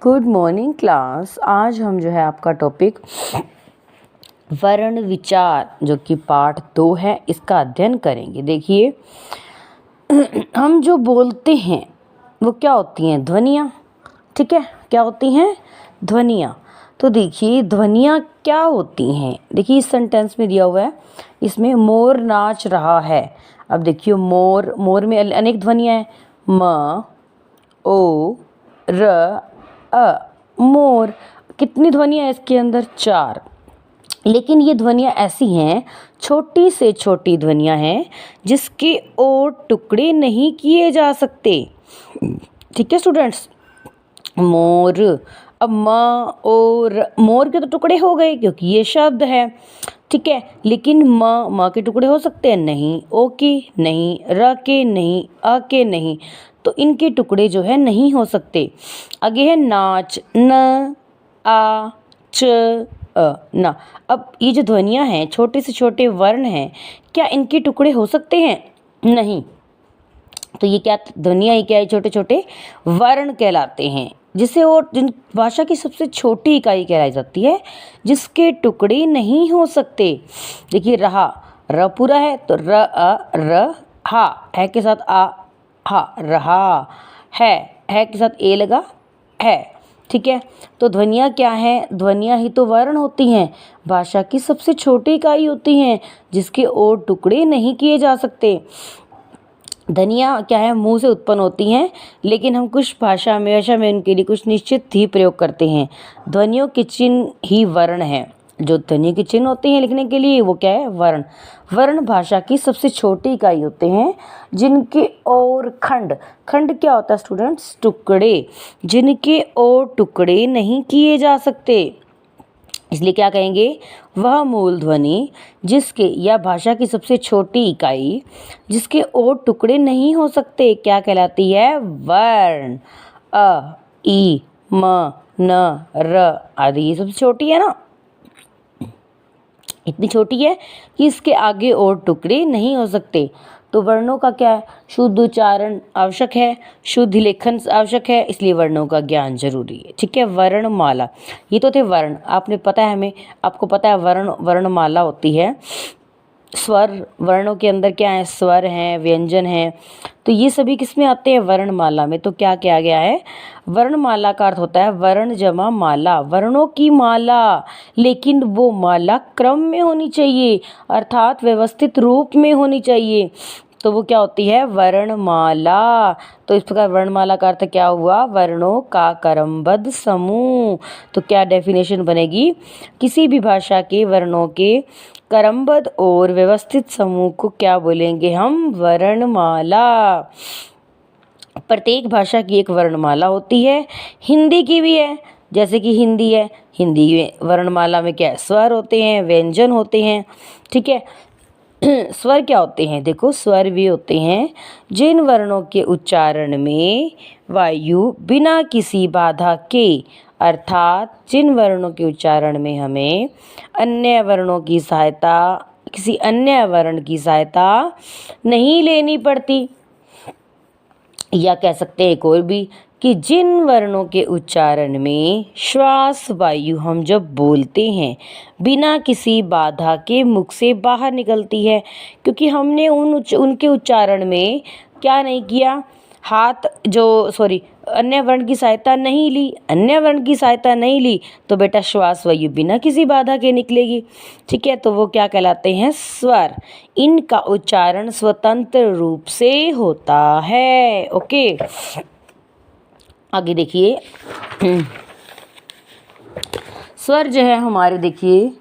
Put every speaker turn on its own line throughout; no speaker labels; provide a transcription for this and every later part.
Good morning class. आज हम जो है आपका टॉपिक वर्ण विचार जो कि पार्ट 2 है इसका अध्ययन करेंगे। देखिए हम जो बोलते हैं वो क्या होती हैं? ध्वनियाँ। ठीक है, क्या होती हैं? ध्वनियाँ। तो देखिए ध्वनियाँ क्या होती हैं। देखिए इस सेंटेंस में दिया हुआ है, इसमें मोर नाच रहा है। अब देखिए मोर में अनेक ध्वनियाँ हैं, म ओ र अ। मोर। कितनी ध्वनियाँ हैं इसके अंदर? 4। लेकिन ये ध्वनियाँ ऐसी हैं, छोटी से छोटी ध्वनियाँ हैं जिसके और टुकड़े नहीं किए जा सकते। ठीक है स्टूडेंट्स, मोर। अब म और मोर के तो टुकड़े हो गए क्योंकि ये शब्द है। ठीक है, लेकिन म के टुकड़े हो सकते हैं? नहीं। ओ के नहीं, र के नहीं, अ के नहीं, तो इनके टुकड़े जो है नहीं हो सकते। आगे है नाच, न आ च अ ना। अब ये जो ध्वनियाँ हैं, छोटे से छोटे वर्ण हैं, क्या इनके टुकड़े हो सकते हैं? नहीं। तो ये क्या ध्वनियाँ, ये क्या है? छोटे छोटे वर्ण कहलाते हैं, जिसे और जिन भाषा की सबसे छोटी इकाई कहलाई जाती है, जिसके टुकड़े नहीं हो सकते। देखिए रहा, र पूरा है तो र अ र हा, है के साथ आ हा, रहा। है के साथ ए लगा, है। ठीक है, तो ध्वनियाँ क्या हैं? ध्वनियाँ ही तो वर्ण होती हैं, भाषा की सबसे छोटी इकाई होती हैं, जिसके और टुकड़े नहीं किए जा सकते। ध्वनियाँ क्या है? मुंह से उत्पन्न होती हैं, लेकिन हम कुछ भाषा में उनके लिए कुछ निश्चित ही प्रयोग करते हैं। ध्वनियों के चिन्ह ही वर्ण हैं। जो ध्वनि के चिन्ह होते हैं लिखने के लिए, वो क्या है? वर्ण। वर्ण भाषा की सबसे छोटी इकाई होते हैं, जिनके और खंड क्या होता है स्टूडेंट्स? टुकड़े। जिनके और टुकड़े नहीं किए जा सकते, इसलिए क्या कहेंगे? वह मूल ध्वनि जिसके या भाषा की सबसे छोटी इकाई जिसके और टुकड़े नहीं हो सकते क्या कहलाती है? वर्ण। अ ई म न र आदि ये सबसे छोटी है ना, इतनी छोटी है कि इसके आगे और टुकड़े नहीं हो सकते। तो वर्णों का क्या है? शुद्ध उच्चारण आवश्यक है, शुद्ध लेखन आवश्यक है, इसलिए वर्णों का ज्ञान जरूरी है। ठीक है, वर्णमाला। ये तो थे वर्ण, आपने पता है हमें, आपको पता है वर्णमाला होती है। स्वर, वर्णों के अंदर क्या है? स्वर हैं, व्यंजन हैं, तो ये सभी किस में आते हैं? वर्णमाला में। तो क्या किया गया है? वर्णमाला का अर्थ होता है वर्ण जमा माला, वर्णों की माला, लेकिन वो माला क्रम में होनी चाहिए, अर्थात व्यवस्थित रूप में होनी चाहिए, तो वो क्या होती है? वर्णमाला। तो इस प्रकार वर्णमाला का अर्थ क्या हुआ? वर्णों का क्रमबद्ध समूह। तो क्या डेफिनेशन बनेगी? किसी भी भाषा के वर्णों के क्रमबद्ध और व्यवस्थित समूह को क्या बोलेंगे हम? वर्णमाला। प्रत्येक भाषा की एक वर्णमाला होती है, हिंदी की भी है। जैसे कि हिंदी है, हिंदी में वर्णमाला में क्या है? स्वर होते हैं, व्यंजन होते हैं। ठीक है, स्वर क्या होते हैं? देखो स्वर भी होते हैं जिन वर्णों के उच्चारण में वायु बिना किसी बाधा के, अर्थात जिन वर्णों के उच्चारण में हमें अन्य वर्णों की सहायता, किसी अन्य वर्ण की सहायता नहीं लेनी पड़ती, या कह सकते हैं एक और भी कि जिन वर्णों के उच्चारण में श्वास वायु हम जब बोलते हैं बिना किसी बाधा के मुख से बाहर निकलती है, क्योंकि हमने उनके उच्चारण में क्या नहीं किया? अन्य वर्ण की सहायता नहीं ली, अन्य वर्ण की सहायता नहीं ली, तो बेटा श्वास वायु बिना किसी बाधा के निकलेगी। ठीक है, तो वो क्या कहलाते हैं? स्वर। इनका उच्चारण स्वतंत्र रूप से होता है। ओके, आगे देखिए स्वर जो है हमारे, देखिए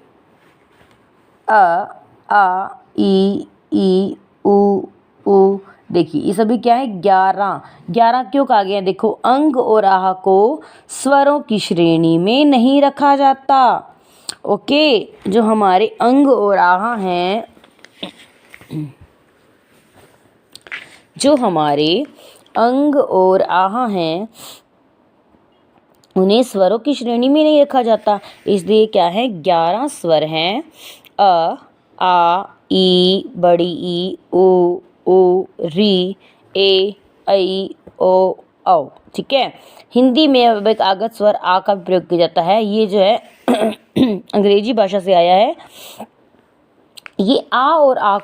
अ आ ई उ। देखिए ये सभी क्या है? 11 क्यों कहा गया? देखो अंग और आह को स्वरों की श्रेणी में नहीं रखा जाता। ओके, जो हमारे अंग और आह हैं, जो हमारे अंग और आह हैं, उन्हें स्वरों की श्रेणी में नहीं रखा जाता, इसलिए क्या है? 11 स्वर हैं। अ आ ई, बड़ी ई, उ री, ए ऐ ओ औ, ठीक है। हिंदी में अब एक आगत स्वर आ का प्रयोग किया जाता है। ये जो है अंग्रेजी भाषा से आया है। ये आ और आ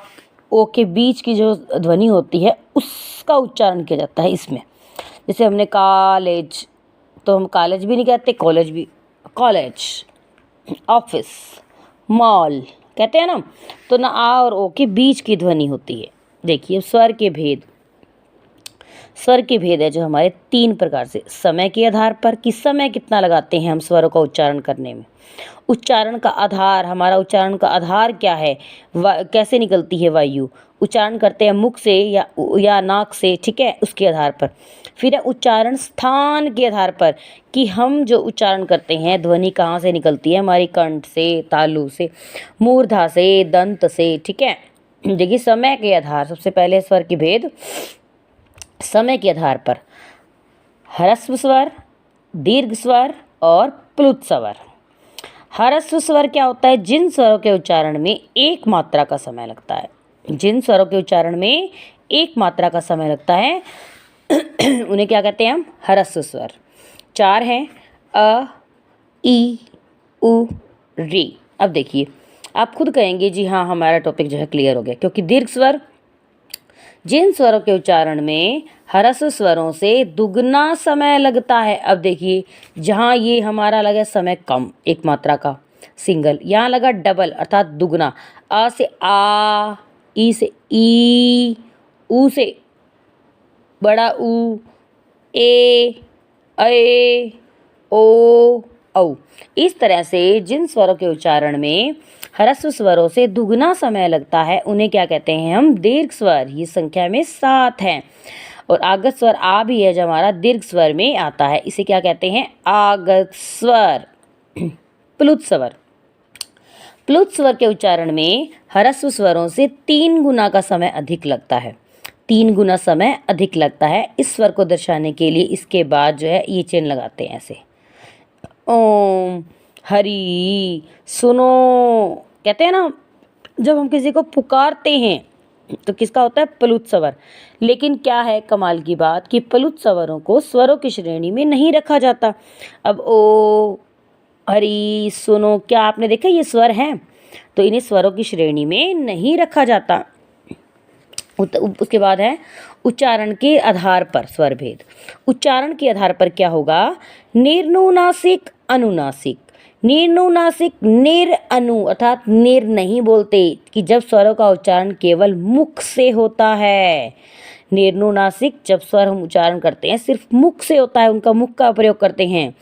ओ के बीच की जो ध्वनि होती है उसका उच्चारण किया जाता है इसमें। जैसे हमने कॉलेज, तो हम कॉलेज भी नहीं कहते, कॉलेज भी, कॉलेज, ऑफिस, मॉल कहते हैं ना। तो ना आ और ओ के बीच की ध्वनि होती है। देखिए स्वर के भेद, स्वर के भेद है जो हमारे 3 प्रकार से। समय के आधार पर कि समय कितना लगाते हैं हम स्वरों का उच्चारण करने में। उच्चारण का आधार, हमारा उच्चारण का आधार क्या है, कैसे निकलती है वायु, उच्चारण करते हैं मुख से या नाक से, ठीक है, उसके आधार पर। फिर है उच्चारण स्थान के आधार पर कि हम जो उच्चारण करते हैं ध्वनि कहाँ से निकलती है, हमारी कंठ से, तालु से, मूर्धा से, दंत से, ठीक है। देखिए समय के आधार, सबसे पहले स्वर के भेद समय के आधार पर, ह्रस्व स्वर, दीर्घ स्वर और प्लुत स्वर। ह्रस्व स्वर क्या होता है, जिन स्वरों के उच्चारण में एक मात्रा का समय लगता है, जिन स्वरों के उच्चारण में एक मात्रा का समय लगता है उन्हें क्या कहते हैं हम, ह्रस्व स्वर। 4 हैं, अ, ई, उ, री। अब देखिए आप खुद कहेंगे जी हाँ हमारा टॉपिक जो है क्लियर हो गया, क्योंकि दीर्घ स्वर, जिन स्वरों के उच्चारण में ह्रस्व स्वरों से दुगना समय लगता है। अब देखिए जहाँ ये हमारा लगा समय कम, एक मात्रा का, सिंगल, यहाँ लगा डबल अर्थात दुगना। अ से आ, ई से ई, ऊ से बड़ा ऊ, ए, ओ, औ। इस तरह से जिन स्वरों के उच्चारण में ह्रस्व स्वरों से दुगना समय लगता है उन्हें क्या कहते हैं हम, दीर्घ स्वर। ये संख्या में 7 हैं। और आगत स्वर आ भी है जो हमारा दीर्घ स्वर में आता है, इसे क्या कहते हैं, आगत स्वर। प्लुत स्वर, प्लुत स्वर के उच्चारण में ह्रस्व स्वरों से 3 गुना का समय अधिक लगता है, 3 गुना समय अधिक लगता है। इस स्वर को दर्शाने के लिए इसके बाद जो है ये चिन्ह लगाते हैं ऐसे, ओम, हरि, सुनो, कहते हैं ना जब हम किसी को पुकारते हैं तो किसका होता है, प्लुत स्वर। लेकिन क्या है कमाल की बात कि प्लुत स्वरों को स्वरों की श्रेणी में नहीं रखा जाता। अब ओ, हरि, सुनो, क्या आपने देखा ये स्वर हैं, तो इन्हें स्वरों की श्रेणी में नहीं रखा जाता। उसके बाद है उच्चारण के आधार पर स्वर भेद। उच्चारण के आधार पर क्या होगा, निर्नुनासिक, अनुनासिक। निर्नुनासिक, निर अनु अर्थात निर नहीं बोलते कि जब स्वरों का उच्चारण केवल मुख से होता है। निर्नुनासिक जब स्वर हम उच्चारण करते हैं सिर्फ मुख से होता है, उनका मुख का प्रयोग करते हैं।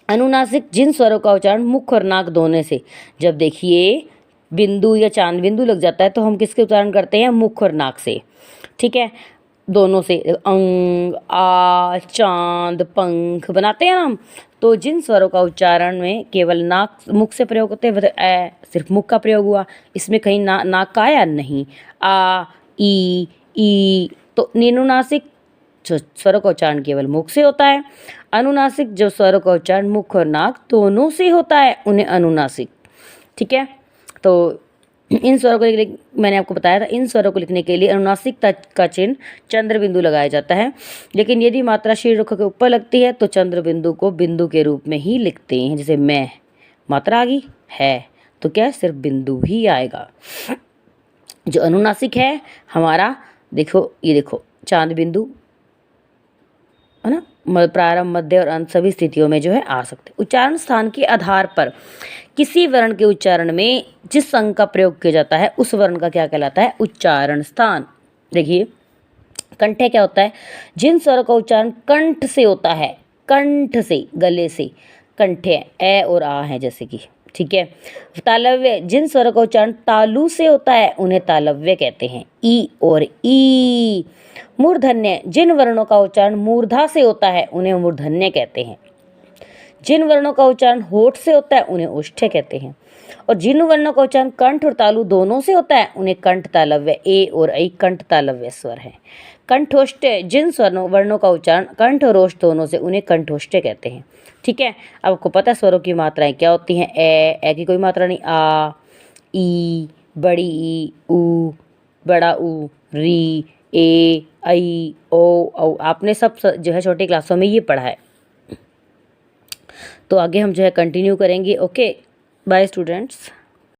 अनुनासिक जिन स्वरों का उच्चारण मुख और नाक दोनों से, जब देखिए बिंदु या चांद बिंदु लग जाता है तो हम किसके उच्चारण करते हैं, मुख और नाक से, ठीक है, दोनों से। अंग, आ, चांद, पंख बनाते हैं ना हम। तो जिन स्वरों का उच्चारण में केवल नाक मुख से प्रयोग होते हैं, ए सिर्फ मुख का प्रयोग हुआ, इसमें कहीं नाक का आया नहीं। आ, ई, तो निनुनासिक जो स्वरों का उच्चारण केवल मुख से होता है। अनुनासिक जो स्वरों का उच्चारण मुख और नाक दोनों से होता है, उन्हें अनुनासिक, ठीक है। तो इन स्वरों को मैंने आपको बताया था, इन स्वरों को लिखने के लिए अनुनासिक का चिन्ह चंद्र बिंदु लगाया जाता है। लेकिन यदि मात्रा शीर्ष रेखा के ऊपर लगती है तो चंद्र बिंदु को बिंदु के रूप में ही लिखते हैं। जैसे मैं, मात्रा आ गई है तो क्या सिर्फ बिंदु ही आएगा। जो अनुनासिक है हमारा, देखो ये देखो चांद बिंदु है ना, प्रारंभ, मध्य और अंत सभी स्थितियों में जो है आ सकते। उच्चारण स्थान के आधार पर किसी वर्ण के उच्चारण में जिस अंग का प्रयोग किया जाता है उस वर्ण का क्या कहलाता है, उच्चारण स्थान। देखिए कंठ क्या होता है, जिन स्वरों का उच्चारण कंठ से होता है, कंठ से, गले से, कंठे ए और आ है जैसे कि, ठीक है। तालव्य जिन स्वरों का उच्चारण तालु से होता है उन्हें तालव्य कहते हैं, ई और ई। मूर्धन्य जिन वर्णों का उच्चारण मूर्धा से होता है उन्हें मूर्धन्य कहते हैं। जिन वर्णों का उच्चारण होठ से होता है उन्हें ओष्ठ्य कहते हैं। और जिन वर्णों का उच्चारण कंठ और तालु दोनों से होता है उन्हें कंठ तालव्य, ए और ऐ कंठ तालव्य स्वर है। कंठोष्ठ्य जिन वर्णों का उच्चारण कंठ और ओष्ठ दोनों से उन्हें कंठोष्ठ्य कहते हैं, ठीक है। अब आपको पता है स्वरों की मात्राएं क्या होती हैं, ए की कोई मात्रा नहीं, आ, ई, बड़ी ई, ऊ, बड़ा ऊ, री, ए, ऐ, ओ, औ। आपने सब जो है छोटी क्लासों में ये पढ़ा है। तो आगे हम जो है कंटिन्यू करेंगे। Okay, bye students.